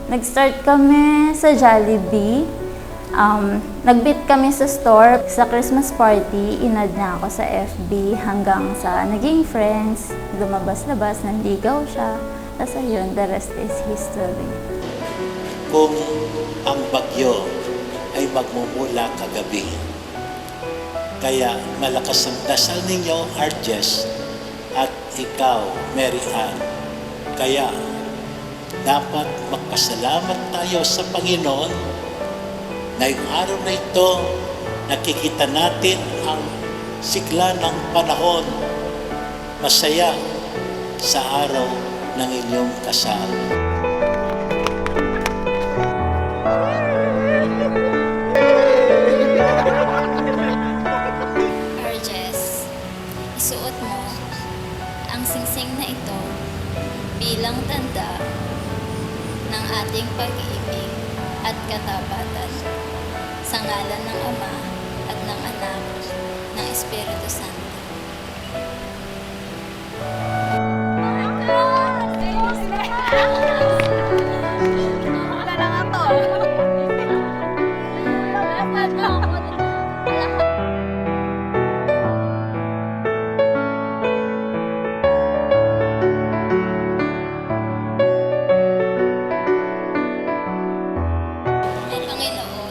Nag-start kami sa Jollibee. Nag-meet kami sa store. Sa Christmas party, inad na ako sa FB hanggang sa naging friends. Lumabas-labas, nanligaw siya. Tapos ayun, the rest is history. Kung ang bagyo ay magmumula kagabi, kaya malakas ang dasal ninyo, Arjes, at ikaw, Mary Ann. Kaya dapat magpasalamat tayo sa Panginoon na yung araw na ito, nakikita natin ang sigla ng panahon. Masaya sa araw ng inyong kasal. Arjes, isuot mo ang singsing na ito bilang tanda ng ating pag-ibig at katapatan sa ngalan ng Ama at ng Anak ng Espiritu Santo.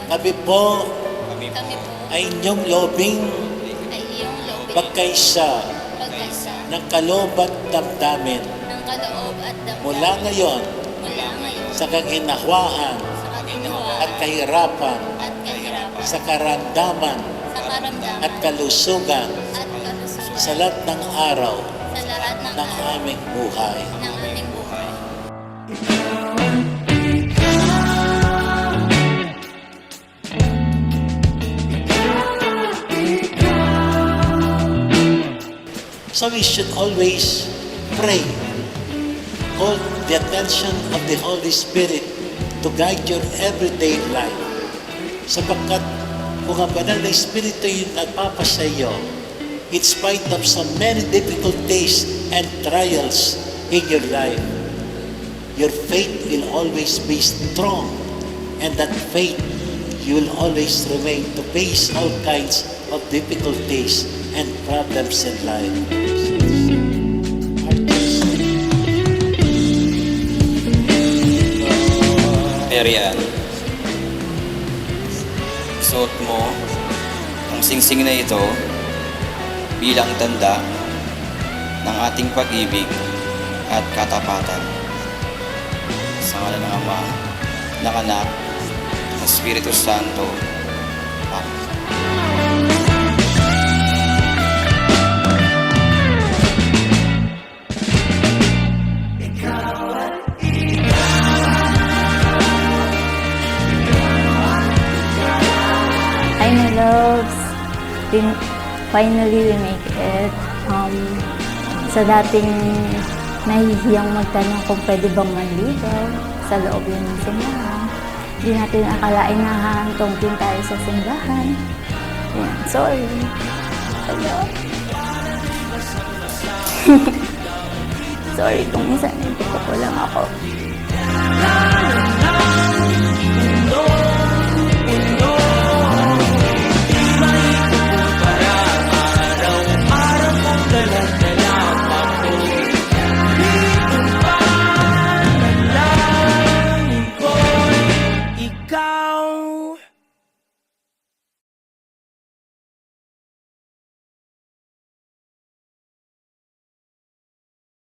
Kami po Kami po ay inyong lobing ay iyong loobin pagkaisa pagkaisa ng kaloob at damdamin ng kaloob at damdamin mula ngayon mula ngayon sa kaginahawaan sa kaginhawaan at kahirapan, at kahirapan sa karamdaman sa karamdaman at kalusugan at kalusugan sa lahat ng araw sa lahat ng ng araw aming buhay. ng aming buhay. So we should always pray. Call the attention of the Holy Spirit to guide your everyday life. Sapagkat kung ang banal na Espiritu yung nagpapasa iyo, in spite of so many difficulties and trials in your life, your faith will always be strong, and that faith you will always remain to face all kinds of difficulties and problems in life. Mary Ann, isuot mo ang singsing na ito bilang tanda ng ating pag-ibig at katapatan. Sa ngalan ng Ama, ng Anak, ng Espiritu Santo. Amen. Hi, my loves. Finally, we make it. Sa dating nahihiyang magtanong kung pwede bang manligaw sa loob yun ng simbahan. Hindi natin akalain na hahantongin tayo sa simbahan. Yan, sorry. Hello. Sorry kung minsan hindi ko lang ako. Ikaw